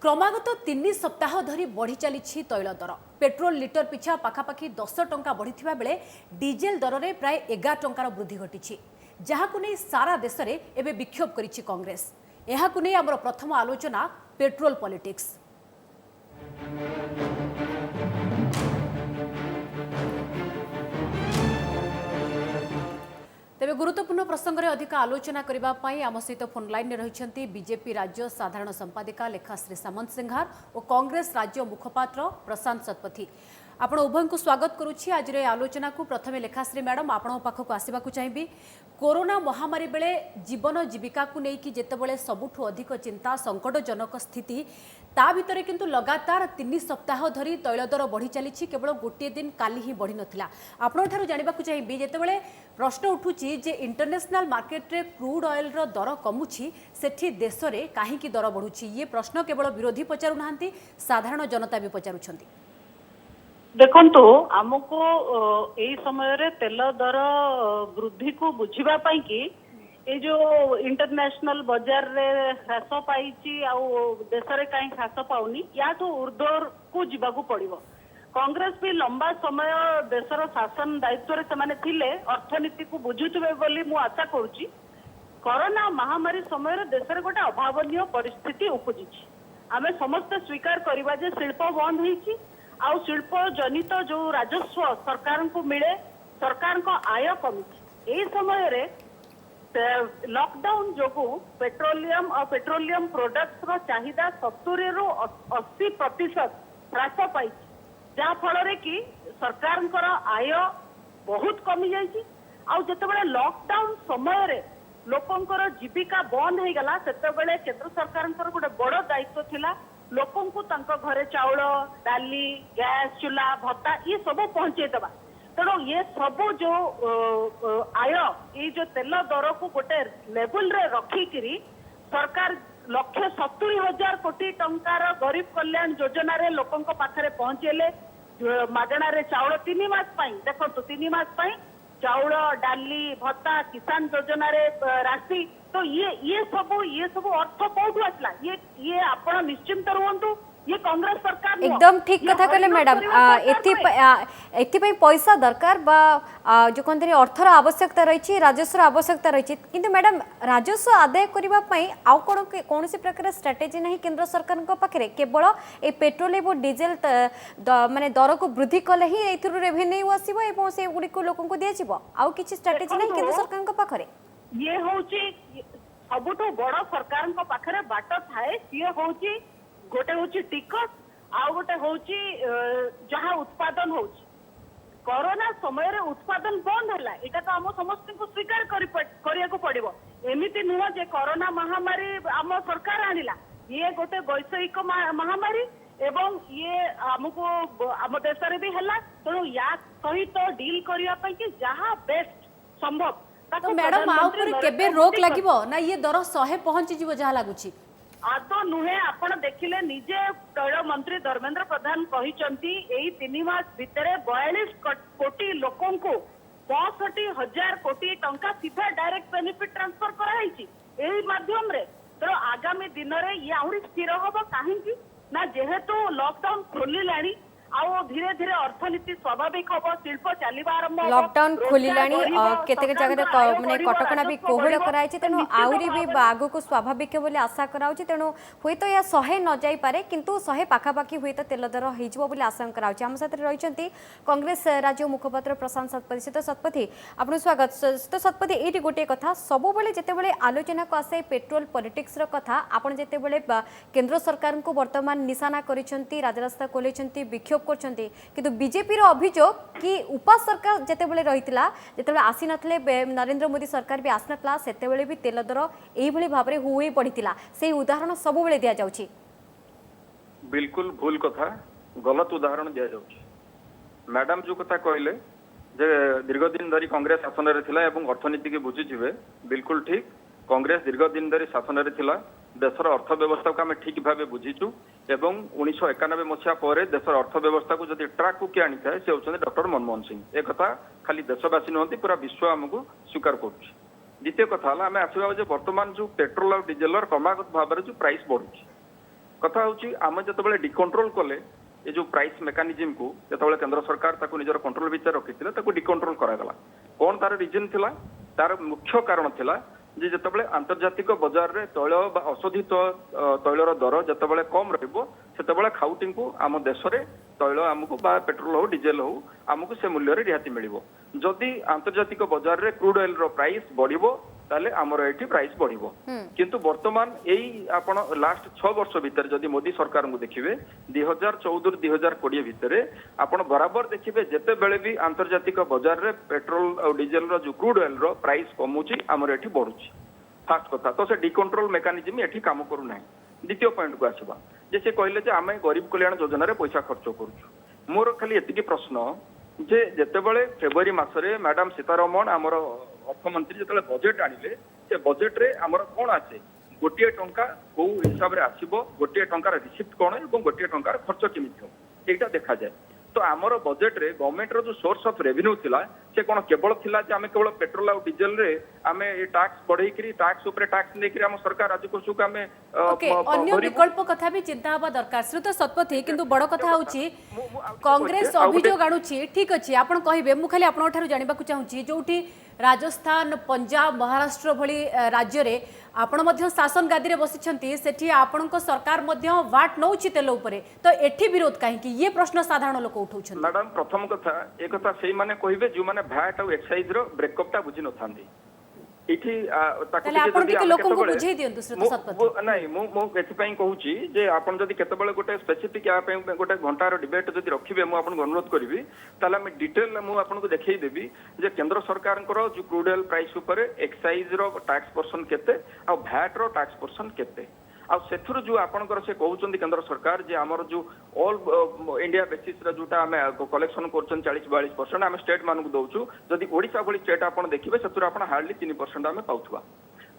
क्रमागत 3 सप्ताह धरी बढ़ी चली तैल दर पेट्रोल लिटर पिछा पाखापाखि 10 टंका बढ़ी बेले डीजेल दर में प्राय 11 टंकार वृद्धि घटी जहां नहीं सारा देश में एवं विक्षोभ करिछि कांग्रेस। यहां नहीं आमर प्रथम आलोचना पेट्रोल पॉलिटिक्स। तेरे गुरुत्वपूर्ण प्रसंग में अधिक आलोचना करने आम सहित फोन लाइन रही बीजेपी राज्य साधारण संपादिका लेखाश्री सामंत सिंघार और कांग्रेस राज्य मुखपात्र प्रशांत शतपथी। आपण उभय को स्वागत करुच्ची आज आलोचना को। प्रथम लेखाश्री मैडम आपण पाखक आसवा चाहिए कोरोना महामारी बेले जीवन जीविका को लेकिन जितेबाला सबुठु अधिक चिंता संकटजनक स्थिति ता भितर किंतु लगातार 3 सप्ताह धरी तैल दर बढ़ी चली केवल गोटे दिन काली ही बढ़ी नथिला। आपण ठारू जानिबा को चाहिए जितेबाला प्रश्न उठुची जे इंटरनेशनल मार्केट रे क्रूड ऑयल रो दर कमुची सेठी देश रे काहेकि दर बढ़ुची ये प्रश्न केवल विरोधी पचारु नाहंती साधारण जनता भी पचारुछंती। देखंतु आमको एई समय रे तेल दर वृद्धि को बुझिबा पई कि ए जो इंटरनेशनल बाजार रे ह्रास पाइची आ देश रे काई ह्रास पाउनी याठो ऊर्ध्वर को जिबाकू पड़िबो। कांग्रेस भी लंबा समय देशर शासन दायित्व रे सेमाने थिले अर्थनीति को बुझुथिबे बोली मु आशा करूची। कोरोना महामारी समय रे देश रे गोटे अभावनीय परिस्थिति उपजिछि। आमे समस्त स्वीकार करबा जे शिल्प बंद होईछि आ शिल्प जनित जो राजस्व सरकार को मिले सरकार को आय कमी यही समय रे लॉकडाउन जो पेट्रोलियम और पेट्रोलियम प्रोडक्ट्स रो चाहिदा 70 रु 80% ह्रास पाई जहाँ फल कि सरकार आय बहुत कमी जाइए। आउ जितेबाला लॉकडाउन समय रे लोकंकर जीविका बंद हो गला सेतेबेले केंद्र सरकार गोटे बड़ दायित्व थिला लोकन को तंक घरे चाउल डाली गैस चूल्हा भत्ता ये सब पहुंचे देवा। तेणु ये सब जो आय ये जो तेल दर को गोटे लेवल रे रखिकी सरकार 1,70,000 कोटी टंकार गरीब कल्याण योजना रे लोकन को पाखरे पहुंचेले मागणा रे चाउल 3 मास पाई देखो 3 मास पाई चाउल डाली भत्ता किसान योजना रे राशि तो ये सब अर्थ कौटू आसला ये आपण निश्चिंत रुहंतु ये कांग्रेस सरकार एकदम ठीक कथा कहले मैडम। एथि पैसा दरकार बा जो कहते अर्थर आवश्यकता रही राजस्व आवश्यकता रही किंतु मैडम राजस्व आदाय करबा पई आउ कौन सी प्रकार स्ट्रेटेजी नहीं केंद्र सरकार पाखे केवल ए पेट्रोल और डीजेल माने दर को वृद्धि कले ही एथुरु रेवेन्यू आसीबो एवं से गुडी को लोकन को दिया जिवो आउ किछि स्ट्रेटेजी नहीं केंद्र सरकार पाखे ये होची सबुठो बड़ सरकार पाखे बाट थाए सी होची गोटे होची टिकट आउ गोटे होची जहाँ उत्पादन होची कोरोना समय रे उत्पादन बंद होला एटा तो हम समस्त को स्वीकार करिया को पड़िबो। एमिति नुह जे कोरोना महामारी आम सरकार आनिला ये गोटे वैश्विक महामारी एवं ये हमको आम देश रे भी हला तेणु या सहित डील करिया पई कि जहाँ बेस्ट संभव तो मैडम आउ पर केबे रोक लागिबो ना ये दर 100 पहुंची जीवो जहा लागुची आदो नुहे आपण देखिले निजे तैल मंत्री धर्मेंद्र प्रधान कहिचंती एई 3 मास भितरे 42 कोटी लोकन को 65,000 कोटी टंका सीधा डायरेक्ट बेनिफिट ट्रांसफर कराइछि एई माध्यम रे। तो आगामी दिन रे ये आहुरी स्थिर होबो काहेकि ना जेहेतु लॉकडाउन खोलिलाणी आउ धीरे धीरे अर्थनीति स्वाभाविक होबो शिल्प चलीबा आरंभ लॉकडाउन खोलिलाणी केतेक जगह माने कटकणा भी कोहळ कराइछि तेनु आउरी भी आगु को स्वाभाविक बोली आशा कराउछि तेनु होय तो या 100 न जाई पारे किंतु 100 पाखापाखी होय तो तेल दर हेजिबो बोली आशा कराउछि। हम साथ रहिचंती कांग्रेस राज्य मुखपात्र प्रशांत शतपथी। तो शतपथी आपण स्वागत। तो शतपथी एटी गोटे कथा सब बेले जेतेबेले आलोचना को आसे पेट्रोल पॉलिटिक्स रो कथा आपण जेतेबेले केंद्र सरकार को वर्तमान निशाना करिसंती राजरास्ता कोलेचंती विक्षोभ किंतु बीजेपी रो अभियोग कि उपा सरकार जेतेबेले रहितला जेतेबेले आसी नथले नरेंद्र मोदी सरकार भी आसनतला सेतेबेले भी तेल दर एई भली भाबरे हुई पड़ितिला से उदाहरण सब बेले दिया जाउची। बिल्कुल भूल कथा गलत उदाहरण दिया जाउची। मैडम जो कथा कहले जे दीर्घ दिन धरी कांग्रेस शासन रे थिला एवं अर्थनीति के बुझिजिवे बिल्कुल ठीक। कांग्रेस दीर्घ दिन धरी शासन रे थिला देशर अर्थव्यवस्था को आम ठीक भाव बुझीचु एवं 1991 मसीहा पर देशर अर्थव्यवस्था को जब ट्राक को किए आनी था से होउछन डॉक्टर मनमोहन सिंह। एक कथा खाली देशवासी नुहति पूरा विश्व आमको स्वीकार करुच्ची। द्वितीय कथा आम आसवा वर्तमान जो पेट्रोल और डीजेल क्रमागत भाव जो प्राइस बढ़ुची କଥା ହେଉଛି ଆମେ ଯେତେବେଳେ ଡିକଣ୍ଟ୍ରୋଲ କଲେ ଏ ଯୋଉ ପ୍ରାଇସ୍ ମେକାନିଜିମ୍ को ଯେତେବେଳେ କେନ୍ଦ୍ର ସରକାର ତାକୁ ନିଜର କଣ୍ଟ୍ରୋଲ ଭିତରେ ରଖିଥିଲେ ତାକୁ ଡିକଣ୍ଟ୍ରୋଲ କରାଗଲା। କ'ଣ ତାର ରିଜନ ଥିଲା? ତାର ମୁଖ୍ୟ କାରଣ ଥିଲା ଯେ ଯେତେବେଳେ ଆନ୍ତର୍ଜାତିକ ବଜାରରେ ତୈଳ ବା ଅଶୋଧିତ ତୈଳର ଦର ଯେତେବେଳେ କମ୍ ରହିବ ସେତେବେଳେ ଖାଉଟିଙ୍କୁ ଆମ ଦେଶରେ ତୈଳ ଆମକୁ ବା ପେଟ୍ରୋଲ ହଉ ଡିଜେଲ ହଉ ଆମକୁ ସେ ମୂଲ୍ୟରେ ରିହାତି ମିଳିବ। ଯଦି ଆନ୍ତର୍ଜାତିକ ବଜାରରେ କ୍ରୁଡ୍ ଅଏଲର ପ୍ରାଇସ୍ ବଢିବ ତାହେଲେ ଆମର ଏଠି ପ୍ରାଇସ୍ ବଢିବ। କିନ୍ତୁ ବର୍ତ୍ତମାନ ଏଇ ଆପଣ ଲାଷ୍ଟ 6 ବର୍ଷ ଭିତରେ ଯଦି ମୋଦି ସରକାରଙ୍କୁ ଦେଖିବେ 2014 ରୁ 2020 ଭିତରେ ଆପଣ ବରାବର ଦେଖିବେ ଯେତେବେଳେ ବି ଆନ୍ତର୍ଜାତିକ ବଜାରରେ ପେଟ୍ରୋଲ ଆଉ ଡିଜେଲର ଯୋଉ କ୍ରୁଡ୍ ଅଏଲର ପ୍ରାଇସ୍ କମୁଛି ଆମର ଏଠି ବଢୁଛି। ଫାଷ୍ଟ କଥା ତ ସେ ଡିକଣ୍ଟ୍ରୋଲ ମେକାନିଜିମ୍ ଏଠି କାମ କରୁନାହିଁ। ଦ୍ୱିତୀୟ ପଏଣ୍ଟକୁ ଆସିବା ଯେ ସେ କହିଲେ ଯେ ଆମେ ଗରିବ କଲ୍ୟାଣ ଯୋଜନାରେ ପଇସା ଖର୍ଚ୍ଚ କରୁଛୁ। ମୋର ଖାଲି ଏତିକି ପ୍ରଶ୍ନ ଯେ ଯେତେବେଳେ ଫେବୃଆରୀ ମାସରେ ମ୍ୟାଡାମ ସୀତାରମଣ ଆମର ଅର୍ଥମନ୍ତ୍ରୀ ଯେତେବେଳେ ବଜେଟ୍ ଆଣିଲେ ସେ ବଜେଟ୍ରେ ଆମର କ'ଣ ଆସେ? ଗୋଟିଏ ଟଙ୍କା କୋଉ ହିସାବରେ ଆସିବ, ଗୋଟିଏ ଟଙ୍କାର ରିସିପ୍ଟ କ'ଣ ଏବଂ ଗୋଟିଏ ଟଙ୍କାର ଖର୍ଚ୍ଚ କେମିତି ହେବ ଏଇଟା ଦେଖାଯାଏ। ତ ଆମର ବଜେଟ୍ରେ ଗଭର୍ଣ୍ଣମେଣ୍ଟର ଯୋଉ ସୋର୍ସ ଅଫ୍ ରେଭିନ୍ୟୁ ଥିଲା ସେ କ'ଣ କେବଳ ଥିଲା ଯେ ଆମେ କେବଳ ପେଟ୍ରୋଲ ଆଉ ଡିଜେଲରେ ଆମେ ଏ ଟାକ୍ସ ବଢେଇକିରି ଟାକ୍ସ ଉପରେ ଟାକ୍ସ ନେଇକିରି ଆମ ସରକାର ରାଜକୋଷକୁ ଆମେ अन्य विकल्प कथा भी चिंता हवा दरकार श्रीयुत शतपथी किंतु बड़ कथा होची कांग्रेस अभियोग आणुची ठीक अछि आपण कहिबे मु खाली आपण ठारू जानिबाकू चाहूची जोठी राजस्थान पंजाब महाराष्ट्र भली राज्य रे आपण मध्य शासन गादी रे बसिछंती सेठी आपणक सरकार मध्य वाट नउची तेल उपरे तो एठी विरोध काहे कि ये प्रश्न साधारण लोक उठाउछन। मैडम प्रथम कथा ए कथा सेही माने कहिबे जो माने भैट और एक्साइज रो ब्रेकअप टा बुझी नथांदी इठी ताको टिके लोकन को बुझेई दियंतु श्रीयुत शतपथी नाही मु एथि पई कहूची जे आपण जदी केतबेले गोटे स्पेसिफिक या पई गोटे घंटार डिबेट जदी रखिबे मु आपण अनुरोध करबी ताला मैं डिटेल मु आपण को देखेई देबी जे केंद्र सरकार को जो क्रूड ऑयल प्राइस ऊपर एक्साइज रो टैक्स पर्सन केते आ भैट रो टैक्स पर्सन केते आ सेथुर जो आपनकर से कहउचंदी केंद्र सरकार जे हमर जो ऑल इंडिया बेसिस रे जोटा हमें कलेक्शन करछन 40-42% हम स्टेट मान को दउछु जदी ओडिसा भली स्टेट आपन देखिबे सेथुर आपन हार्डली 3% हमें पाउथबा।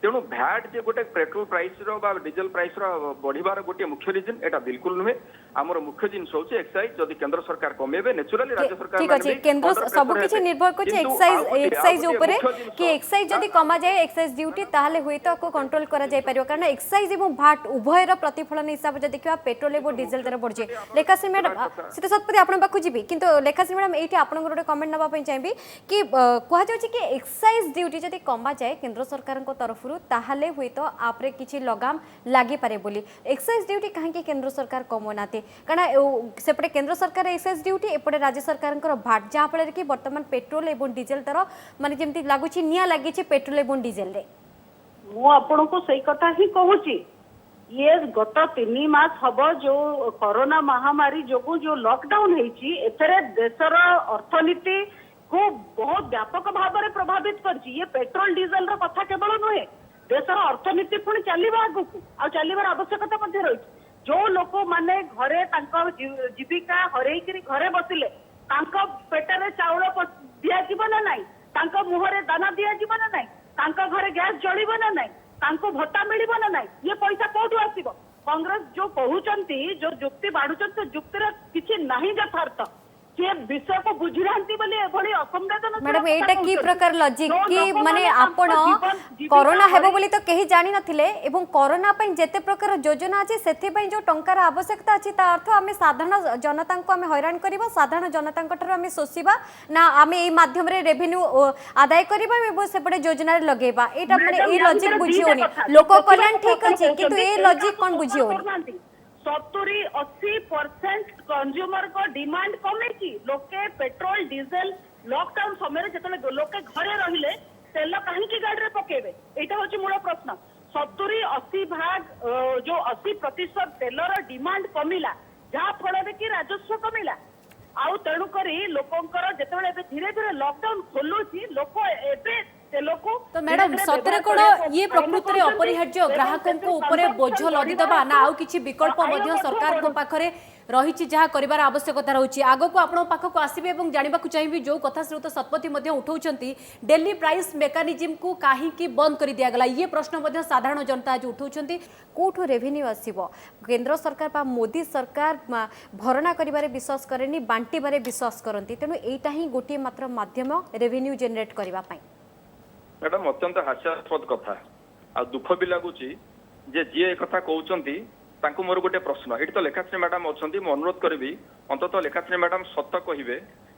तेणु भैट जे गोटे पेट्रोल प्राइस रो बा डीजल प्राइस रो बढ़िबार गोटे मुख्य रीजन एटा बिल्कुल नुहे हमर मुख्य जिंस होचे एक्साइज जदी केंद्र सरकार कमेबे नेचुरली राज्य सरकार ठीक अछि केंद्र सब किछि निर्भर करछ एक्साइज ऊपर कि एक्साइज जदी कमा जाय एक्साइज ड्यूटी ताहाले होय तो को कंट्रोल करा जाय परियो कारण एक्साइज एवं भैट उभयर प्रतिफलन हिसाब जे देखिबा पेट्रोल एवं डीजल दर बढ़ जाय। लेखाश्री मैडम सीता सतपथी आपण पाखु जीबी किंतु लेखाश्री मैडम एठी आपण गोटे कमेंट नबा पई चाहबी कि कुहा जाउछि कि एक्साइज ड्यूटी जदी कमा जाय केंद्र सरकार को तरफ ताहले हुई तो आपरे किछि लगाम लागि पारे बोली एक्साइज ड्यूटी कहीं के केंद्र सरकार कमोनाते कारण सेपटे केंद्र सरकार एक्साइज ड्यूटी एपटे राज्य सरकार भाट जहाँ फल कि वर्तमान पेट्रोल एवं डीजेल दर माने जेमती लागुछि निया लागिछि पेट्रोल एवं डीजेल रे मु आपण को सही कथा ही कहूची ये गत 3 मास हबो जो कोरोना महामारी जोगु जो लॉकडाउन हेची एथरे देशर अर्थनीति को बहुत व्यापक भाव में प्रभावित करछि। ये पेट्रोल डीजल रो कथा केवल नुहे देशर अर्थनीति पुणी चलवा आगु आ चलवार आवश्यकता मध्य रही जो लोक माने घरे जीविका हरईकरी घरे बसिले पेटरे चाउल दिया ना नाई मुहरे दाना दिया ना नाई घरे गैस जलिब ना नाई भत्ता मिल ना नाई ये पैसा कौटू आसब कांग्रेस जो कहते जो जुक्ति बाढ़ुन जुक्तिर किसी नहीं यथार्थ विषय को बुझी मैडम एटा की प्रकार लॉजिक कि माने आपण कोरोना हेबो बोली तो केही जानि नथिले एवं कोरोना पई जेते प्रकार योजना अछि सेथि पई जो टंकार आवश्यकता अछि ता अर्थ आमे साधारण जनता को आमे हैरान करबा साधारण जनता को आमे सोसिबा ना आमे ए माध्यम रे रेवेन्यू आदाय करबा एवं सेपटे योजना रे लगेबा एटा माने ए लॉजिक बुझियोनी लोक कल्याण ठीक अछि किंतु ए लॉजिक कोन बुझियोनी 70-80% कंज्यूमर को डिमांड कमे लोके पेट्रोल डीजल लॉकडाउन समय जो लोके घरे रहिले तेल कहीं गाड़ी में पकेबे एटा होची मूल प्रश्न 70-80 भाग जो 80% तेलर डिमांड कमिला जहाँ फल कि राजस्व कमिला आउ तेणु करी लोकंकर जेतेबेले धीरे धीरे लॉकडाउन खोलुची लोक एबे तो मैडम सतरे कोण ये प्रकृति रे अपरिहार्य ग्राहकों को ऊपर बोझ लदी दबा ना आउ किछि विकल्प मध्य सरकार को पाखरे रही जहाँ कर आवश्यकता रही आग को आपण पाखक आसबे एवं जानवाक चाहिए जो कथा श्रीयुत शतपथी उठाउछंती डेली प्राइस मेकानिजम को कहीं बंद कर दिगला ये प्रश्न साधारण जनता आज उठाउछंती कोठो रेवेन्यू आसीबो केंद्र सरकार बा मोदी सरकार भरणा करिबारे विश्वास करेनी बांटीबारे विश्वास करती तेणु एटा ही गोटे मात्र माध्यम रेवेन्यू जनरेट करबा पई। मैडम अत्यंत हास्यास्पद कथा आ दुख भी लगुच जे जी कथा कहते तांकु मोर गोटे प्रश्न ये तो लेखाश्री मैडम अच्छा मुझे अनुरोध करी अंतत लेखाश्री मैडम सत कहे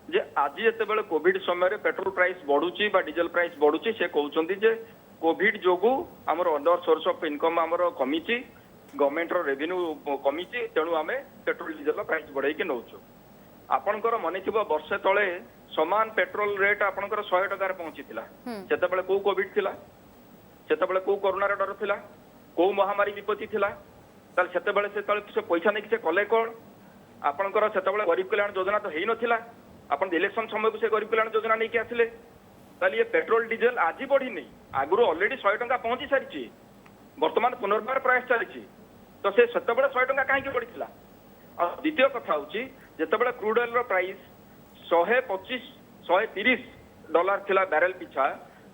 जे आज जिते कोविड समय पेट्रोल प्राइस बढ़ुची डीजेल प्राइस बढ़ुची से कहते जे कोविड जोगु आमर अदर सोर्स ऑफ इनकम आमर कमी गवर्नमेंट रेवेन्यू कमी तेणु आम पेट्रोल डीजेल प्राइस बढ़ाई नौचु आपणकर मन थी वर्षे तले समान पेट्रोल रेट आपणकर 100 टकार पहुंची से कौ कोविड थिला से कौ कोरोनार डर थिला कौ महामारी विपत्ति थिला से पैसा नहीं से कले कौन आपणकर से गरीब कल्याण योजना तो है नथिला आपण इलेक्शन समय को से गरीब कल्याण योजना नहीं आसिले ताली ये पेट्रोल डीजेल आज बढ़ी नहीं आगुरी ऑलरेडी 100 टका पहुंची सारी वर्तमान पुनर्बार प्रयास चली तो से 100 टका कहीं बढ़ी और द्वितीय कथा हूँ जिते क्रूड ऑयल प्राइस 125-130 डॉलर थिला बैरेल पिछा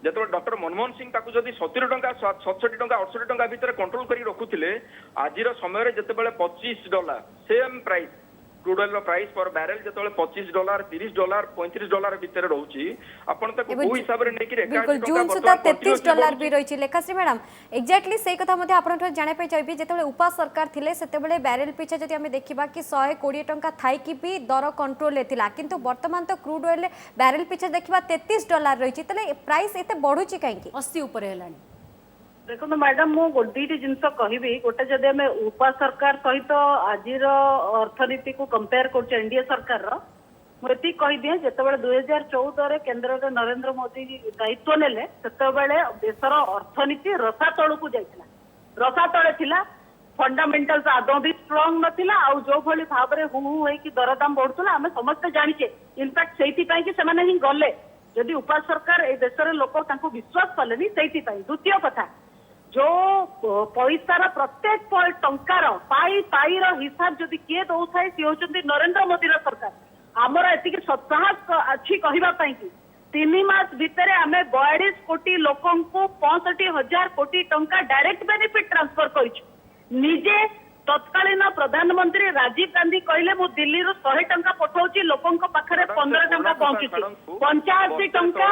जो डॉक्टर मनमोहन सिंह ताकू जदि 70 टका 67 टका 68 टका भितर कंट्रोल करी रखुले आज समय जिते $25 same price crude oil price पर बैरेल जो $25 $30 $35 भितर रोची आपण तक को हिसाब रे नेकी बिल्कुल जून सुधा $33 भी रही लेखाश्री मैडम एक्जाक्टली से कथा मध्ये आपण जाने पे चाहिए जेतेबेले उपा सरकार थिले सेतेबेले बैरेल पिछा जदि हमें देखिबा कि 120 टंका थाई कि भी दर कंट्रोल ले थिला किंतु वर्तमान तो क्रूड ऑयल बैरेल पिछा देखिबा $33 रही तले प्राइस एते बढ़ुची काहे कि 80 ऊपर हेलानी देखो मैडम मु दुईटी जिनस कहबी गोटे जदि आम उपा सरकार सहित आज अर्थनीति को कंपेयर कर एनडीए सरकार मुझे कहीदिए जिते 2014 केन्द्र नरेंद्र मोदी दायित्व नेले सेतेबेले देशर अर्थनीति रसातल को जाइथिला रसातले थिला फंडामेंटल्स आदौ भी स्ट्रंग नथिला आउ जो भली भाव रे हु हु कि दरदाम बढ़ुला आम समस्त जानिचे इनफैक्ट सेठी पई कि सेमाने ही गले जदि उपा सरकार ए देशर लोक तांको विश्वास कलेनी सेठी पई द्वितीय कथा जो पैसार प्रत्येक टंकार पाई पाई हिसाब जदि किए दौथाए सी होचंती नरेंद्र मोदी सरकार आमर एति सत्साहस अच्छी कहवाई कि 3 मास भितर आम 42 कोटी लोक 65,000 कोटी टंका डायरेक्ट बेनिफिट ट्रांसफर करिछु निजे तत्कालीन प्रधानमंत्री राजीव गांधी कहले मु दिल्ली रो 100 टंका पठाउची लोकन को पाखरे 15 टंका पहुंचुची 85 टंका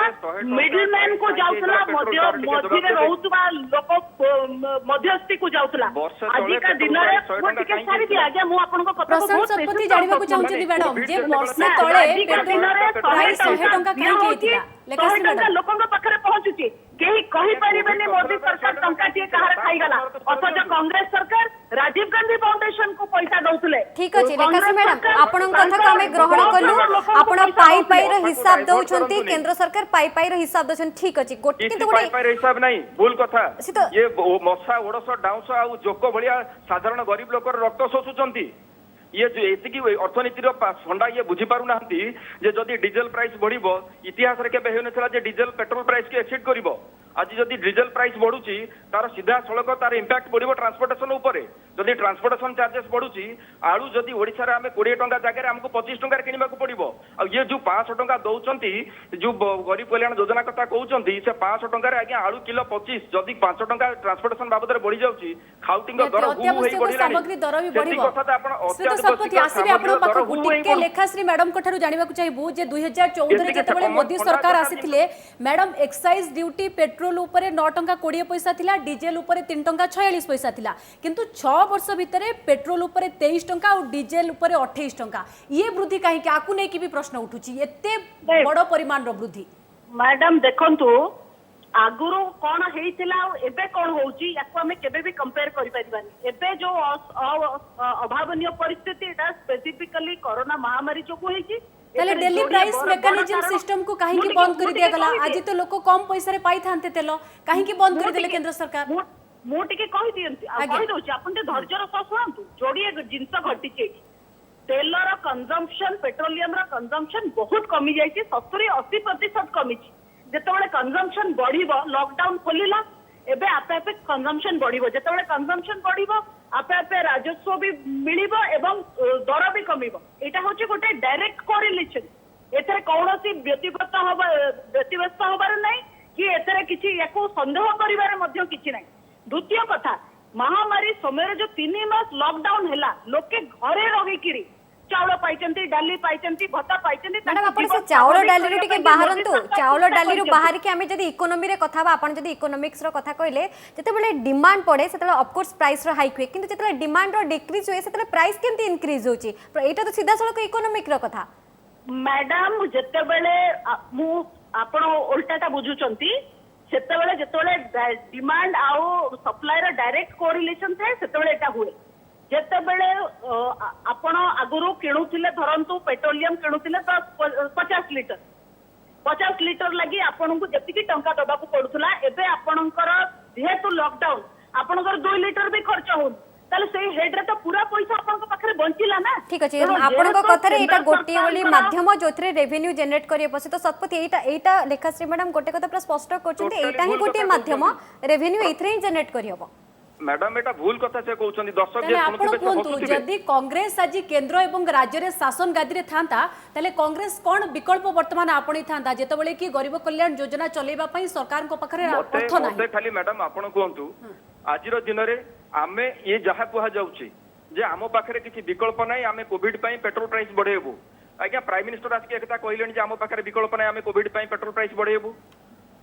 मिडलमैन को जाउतला मध्य रहउतबा लोक मध्यस्थी को जाउतला आज का दिन रे मु टिके सारी दि आगे मु आपन को कथा को प्रशांत शतपथी जानिबा को चाहूची मैडम जे वर्षे तळे पेट्रोल प्राइस 100 टंका काहे केतिला लेखाश्री मैडम लोकन को पाखरे पहुंचुची केही कहि परिबेनी मोदी सरकार टंका टिए कहार खाई गला अथच कांग्रेस सरकार राजीव गांधी फाउंडेशन को पैसा दउतले ठीक अछि लेखाश्री मैडम आपन कथा को हमें ग्रहण करलु आपन पाई पाई रो हिसाब दउछंती केंद्र सरकार पाई पाई रो हिसाब दउछन ठीक अछि गोटे किंतु पाई पाई रो हिसाब नहीं भूल कथा ये मसा ओडस डाउस आ जोको भलिया साधारण गरीब लोकर रक्त शोषुचंती ये एतिकी अर्थनीति फंडा ये बुझी पारु नाहंती जे जदि डीजेल प्राइस बढ़िबो इतिहास रे केबे हेनथला जे डीजेल पेट्रोल प्राइस के एक्सीड करिवो आज जदि डीजेल प्राइस बढ़ुची तार सीधा सड़क तार इंपैक्ट पड़ो ट्रांसपोर्टेशन उपरे जदि ट्रांसपोर्टेशन चार्जेस बढ़ुची आलू जदि ओडिशा रे आमे 20 टंका जगह हमको 25 टंका किनिबा को पड़िबो आ ये जो 500 टंका दउचंती जो गरीब कल्याण योजना कथा कहउचंती से 500 टंका रे आज्ञा आलू किलो 25 जदि 5 टंका ट्रांसपोर्टेशन बाबद रे बढ़ी जाउची खाउटिंग दर हु होई बढ़िला सामग्री दर भी बढ़िबो कथा आपण शतपथी आसीबे आपण पाखो गुटिके लेखाश्री मैडम को ठारू जानिबा को चाहिबो जे 2014 रे जतबेले मोदी सरकार आसीथिले मैडम एक्साइज ड्यूटी पेट्रोल ऊपर 9 टंका 20 पैसा थिला डीजेल ऊपर 3 टंका 46 पैसा थिला किंतु 6 वर्ष भितरे पेट्रोल ऊपर 23 टंका और डीजेल ऊपर 28 टंका ये वृद्धि काहे कि आकु नै कि भी प्रश्न उठुची एते बड़ परिमाण रो वृद्धि मैडम देखंतु आगुरु कौन हेइतिला एबे कौन होउची याको हमें केबे भी कंपेयर करि परिबानी एबे जो अभावनीय परिस्थिति एटा स्पेसिफिकली कोरोना महामारी जो को हेची तले दिल्ली प्राइस मैकेनिज्म सिस्टम को काहे कि बंद कर दिया गला आज तो लोक कम पैसा रे पाई थांते तेल काहे कि बंद कर देले केंद्र सरकार मु टिके कहि दियंती आ कहि दोची आपन ते धैर्य रो सुनंतु जोडी जिंस घटी चे तेलर कंजम्पशन पेट्रोलियम रो कंजम्पशन बहुत कमी जायछि 70-80% कमी छि जेतेबेले कंजम्पशन बढ़िबो लॉकडाउन खोलिला एबे आपे आपे कंजम्पशन बढ़िबो जेतेबेले कंजम्पशन बढ़िबो आपे आपे राजस्व भी मिलिबो एवं दर भी कमिबो एटा होछि गोटे डायरेक्ट कोरिलेशन एथरे कोनोसी व्यतिव्यस्त होबार नै कि एथरे किछि याको संदेह करिवार मध्य किछि नै द्वितीय कथा महामारी समय जो 3 मास लॉकडाउन हैला लोके घरे रही किरी ଚାଉଳ ପାଇଛନ୍ତି, ଡାଲି ପାଇଛନ୍ତି, ଭତ୍ତା ପାଇଛନ୍ତି। ମ୍ୟାଡାମ ଆପଣ ସେ ଚାଉଳ ଡାଲିରୁ ଟିକେ ବାହାରନ୍ତୁ, ଚାଉଳ ଡାଲିରୁ ବାହାରିକି ଆମେ ଯଦି ଇକୋନୋମି ରେ କଥା ଆପଣ ଯଦି ଇକୋନୋମିक्स ର କଥା କହିଲେ ଯେତେବେଳେ डिमांड पड़े से ऑफकोर्स प्राइस रो हाइक हुए किंतु जेतेले डिमांड रो डिक्रीज हुए सेतेले प्राइस केमती इंक्रीज होची एटा तो सीधा सड़क इकोनॉमिक रो कथा। मैडम जेतेबेले मु आपण उल्टाटा बुझुचंती सेतेबेले जेतेबेले डिमांड आउ सप्लाई रो डायरेक्ट कोरिलेशन थाए सेतेबेले एटा हुए। जेतेबेले आपण आगुरु किणुथिले धरंतु पेट्रोलियम किणुथिले 50 लीटर लगी आपनको जतिकी टंका दबाकू पडुथला एबे आपणकर जेहेतु लॉकडाउन आपणकर 2 लीटर भी खर्च होन ताले सेही हेड रे तो पूरा पैसा आपनको पाखरे बंचिला ना। ठीक अछि आपनको कथा रे एटा गोटी ओली माध्यम जोथरे रेवेन्यू जनरेट करिए पसे तो शतपति एटा लेखाश्री मैडम गोटे कथा पूरा स्पष्ट करचंती एटा ही गोटी माध्यम रेवेन्यू एथरे ही जनरेट करि हबो। मैडम एटा भूल कथा से कहउछंती दर्शक जे आपण कोंतु जदी कांग्रेस आज केंद्र एवं राज्य रे शासन गादी रे थांता तले कांग्रेस कोन विकल्प वर्तमान आपणी थांता जेतबेले कि गरीब कल्याण योजना चलेबा पई सरकार को पाखरे अर्थ नाही। मते खाली मैडम आपण कहंतु आज रो दिन रे आमे ये जहा कुहा जाउची जे आमो पाखरे किछि विकल्प नाही आमे कोविड पई पेट्रोल प्राइस बढ़ेबो। आज्ञा प्राइम मिनिस्टर आज के एकता कहलेनी जे आमो पाखरे विकल्प नाही आमे कोविड पई पेट्रोल प्राइस बढ़ेबो।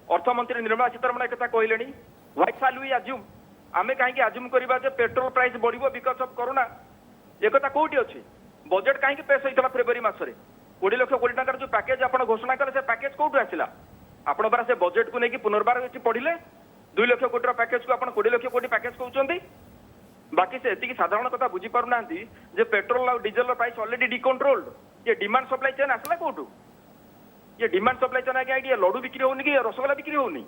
अर्थ मंत्री निर्मला सीतारमण एकता कहलेनी व्हाट शैल वी अज्यूम आमे काहे कि अज्यूम करबा जे पेट्रोल प्राइस बढ़िबो बिकॉज ऑफ कोरोना एकता कोठी अछि बजट काहे कि पेश होइतला फेब्रुआरी मासरे 20 लाख कोटी टंकार जो पैकेज आपण घोषणा करे से पैकेज कोठु आसिला आपण बारा से बजट को नेकी पुनर्बार एठी पढिले 2 लाख कोटी रो पैकेज को आपण 20 लाख कोटी पैकेज कहउचंती बाकी से एतिकी साधारण कथा बुझी पारु नांती जे पेट्रोल और डीजल रो प्राइस ऑलरेडी डिकंट्रोल्ड ये डिमांड सप्लाई चेन आसला कोठु ये डिमांड सप्लाई चेन आगे आइडिया लड्डू बिक्री होनी कि रसगोल्ला बिक्री होनी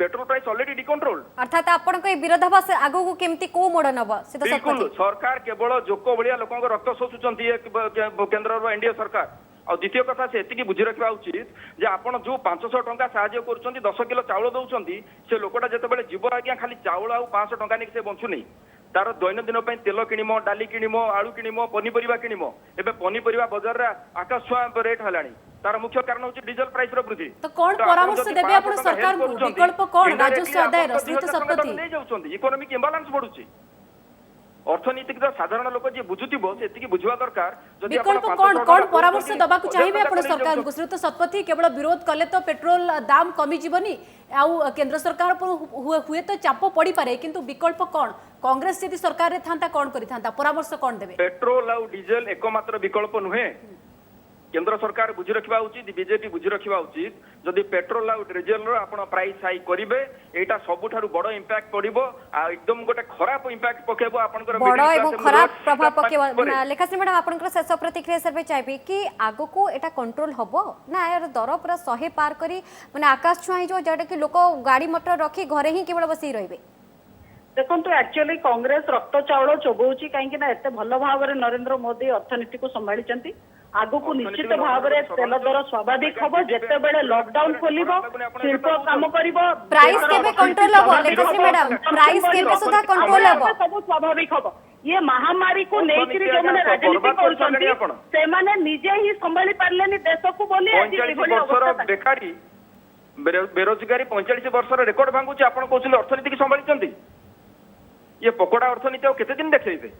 पेट्रोल प्राइस ऑलरेडी डिकंट्रोल्ड अर्थात आपण को विरोधाभास आगो को केमती को मोड़ नब से तो बिल्कुल सरकार केवल जोको भलिया लोकन रक्त शोषुचंती केंद्र रो एनडीए सरकार और द्वितीय कथा से एतिकी बुझी रखा उचित जे आपण जो 500 टंका साहाय्य करूचंती 10 किलो चावल दउचंती से लोकटा जेतेबेले जीव आज्ञा खाली चावल आ 500 टंका नहीं से बंचु नहीं तार दैनंदिन तेल किणिमो डाली किणिमो आलू किणिमो पनीपरिया किणिमो एबे पनीपरिया बाजार रे आकाश छुआ रेट हलानी तार मुख्य कारण होची डीजल प्राइस रो वृद्धि। तो कोन परामर्श देबे आपण सरकार को विकल्प कोन राजस्व आदाय रश्मित शतपथी नै जाउचंती इकोनॉमिक इंबैलेंस बढ़ुची अर्थनीतिक साधारण लोक जे बुझुतिबो सेतिकी बुझवा दरकार जदी विकल्प कोन कोन परामर्श दबा को चाहिबे आपण सरकार को श्रीयुत शतपथी केवल विरोध कले तो पेट्रोल दाम कमी जीवनी आउ केंद्र सरकार पर हुए तो चाप पड़ी पारे किंतु विकल्प कोन कांग्रेस यदि सरकार रे थांता कोन करि थांता परामर्श कोन देबे। पेट्रोल आउ डीजल एकमात्र विकल्प नुहे केंद्र सरकार बुझी रखा उचित बीजेपी बुझी रखा उचित जदि पेट्रोल आउ डीजल रो आपण प्राइस हाई करिवे एटा सबुठारु बड़ इंपैक्ट पड़िबो आ एकदम गोटे खराब इंपैक्ट पकेबो आपनकर बड़ एवं खराब प्रभाव पकेबो। लेखाश्री मैडम आपनकर शेष प्रतिक्रिया सर्वे चाहबे कि आगो को एटा कंट्रोल हबो ना यार दर पूरा 100 पार करी माने आकाश छुआ जो जेटा कि लोक गाड़ी मोटर रखी घरे ही केवल बसी रहिबे। देखो एक्चुअली कांग्रेस रक्त चाउल चोबौची कहीं ना एते भल भाव में नरेंद्र मोदी अर्थनीति को संभाली आगु को निश्चित भाव में तेल दर स्वाभाविक हम जिते बेले लॉकडाउन खोलिब शिल्प काम करिब प्राइस केबे कंट्रोल हबो। लेखाश्री मैडम प्राइस केबे सुधा कंट्रोल हबो सब स्वाभाविक हम ये महामारी को लेकर जो माने राजनीति करछंती से माने निजे ही संभाली पारलेनी देश को बोली आज एभली अवस्था बेकारी बेरोजगारी 45 वर्ष रेकॉर्ड भांगुची आपण कहउछन अर्थनीति की संभालीचंती ये पकोड़ा अर्थनीति केते दिन देखैबे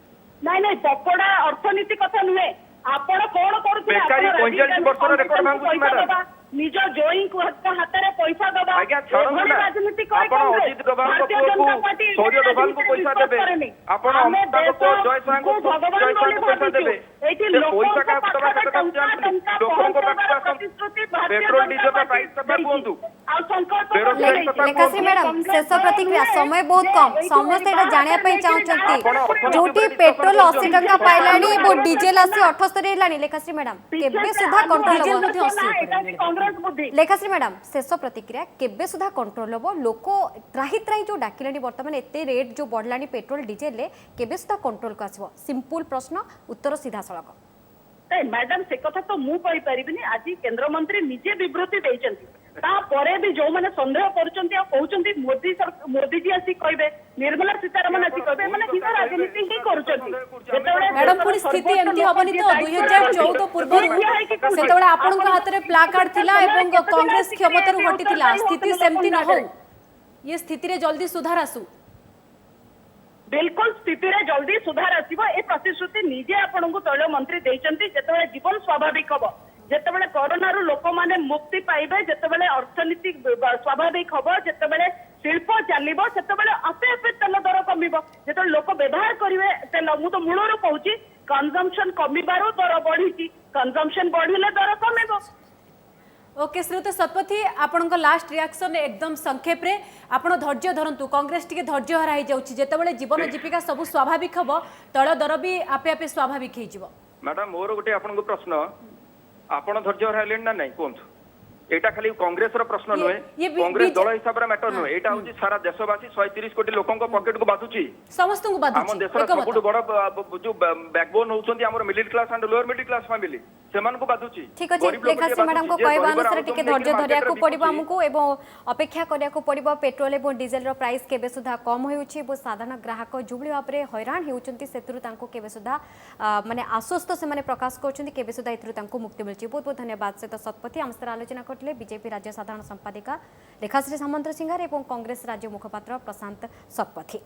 नहीं नहीं पकोड़ा अर्थनीति कथा नुहे आपण कोन करूथि बेकारी 45 वर्ष रेकॉर्ड भांगुची मैडम निज जोई को हाथ रे पैसा दबा आज्ञा छाड़ो ना राजनीति कर आपण अजित डोभाल को सूर्य डोभाल को पैसा देबे आपण अमिताभ को जय साह को पैसा देबे एठी पैसा का दबा कत लोगों को पेट्रोल डीजल का प्राइस कथा कहंतु आ संकल्प लेखाश्री मैडम शेष प्रतिक्रिया समय बहुत कम समस्त एटा जानिया पई चाहउचंती जोटी पेट्रोल 80 टंका पाइलानी वो डीजल आसी 78 हेलानी लेखाश्री मैडम केबे सुधा कंट्रोल हो लेखाश्री मैडम शेष प्रतिक्रिया केबे सुधा कंट्रोल हबो लोक त्राही त्राही जो डाकिलानी वर्तमान एते रेट जो बढ़लानी पेट्रोल डीजल ले केबे सुधा कंट्रोल को आसीबो सिंपल प्रश्न उत्तर सीधा सड़क मैडम से कथा तो मु कहि परिबिनी आज केंद्र मंत्री निजे विवृत्ति देइचंती तापरे भी जो माने संदेह करचंती आ कहउचंती मोदी जी आसी कहबे निर्मला सीतारमण आसी कहबे माने हिना राजनीति ही करचंती जेतबेले मैडम पूरी स्थिति एमती हबनी तो 2014 पूर्व सेतबेले आपन को हाथ रे प्ला कार्ड थिला एवं कांग्रेस क्षमतारु हटिथिला स्थिति सेमती न हो ये स्थिति रे जल्दी सुधार आसु बिल्कुल स्थिति रे जल्दी सुधार आसीबो ए प्रतिश्रुति निजे आपण ଜଣଙ୍କୁ ତୈଳ ମନ୍ତ୍ରୀ ଦେଇଛନ୍ତି। ଯେତେବେଳେ ଜୀବନ ସ୍ୱାଭାବିକ ହବ, ଯେତେବେଳେ କରୋନାରୁ ଲୋକମାନେ ମୁକ୍ତି ପାଇବେ, ଯେତେବେଳେ ଅର୍ଥନୀତି ସ୍ୱାଭାବିକ ହବ, ଯେତେବେଳେ ଶିଳ୍ପ ଚାଲିବ, ସେତେବେଳେ ଆପେ ଆପେ ତେଲ ଦର କମିବ। ଯେତେବେଳେ ଲୋକ ବ୍ୟବହାର କରିବେ ତେଲ, ମୁଁ ତ ମୂଳରୁ କହୁଛି କନଜମ୍ପସନ କମିବାରୁ ଦର ବଢିଛି, କନଜମ୍ପସନ ବଢିଲେ ଦର କମିବ। ओके श्रीयुत शतपथी आपण लास्ट रिएक्शन एकदम संक्षेप रे आपण धैर्य धरंतु कांग्रेस टिके धैर्य हरा जितेबाला जीवन जीविका सब स्वाभाविक हम तैल दर भी आपे आपे स्वाभाविक हो। मैडम मोर गोटे आपन प्रश्न आपण धैर्य हराइले ना नहीं कहतु एटा खाली कांग्रेस रो प्रश्न नुहे कांग्रेस दल हिसाब रे मैटर नुहे एटा होची सारा देशवासी 130 कोटी लोकन को पॉकेट को बाधुची समस्त को बाधुची हम देशर सबुठ बड़ जो बैकबोन होउछंती हमर middle class and lower middle class family सेमान को बाधुची। ठीक अछि लेखाश्री मैडम को कहबा अनुसार टिके धैर्य धरिया को पड़िबो हमको एवं अपेक्षा करिया को पड़िबो पेट्रोल एवं डीजल रो प्राइस केबे सुधा कम होउछि एवं साधारण ग्राहक जुबली भाबरे हैरान हेउचंती सेतरु तांको केबे सुधा माने आश्वस्त से माने प्रकाश करछंती केबे सुधा इतरु तांको मुक्ति मिलछि। बहुत बहुत धन्यवाद से तो शतपथी हम सर आलोचना करथिले बीजेपी राज्य साधारण संपादिका लेखाश्री सामंत सिंहार एवं कांग्रेस राज्य मुखपात्र प्रशांत शतपथी।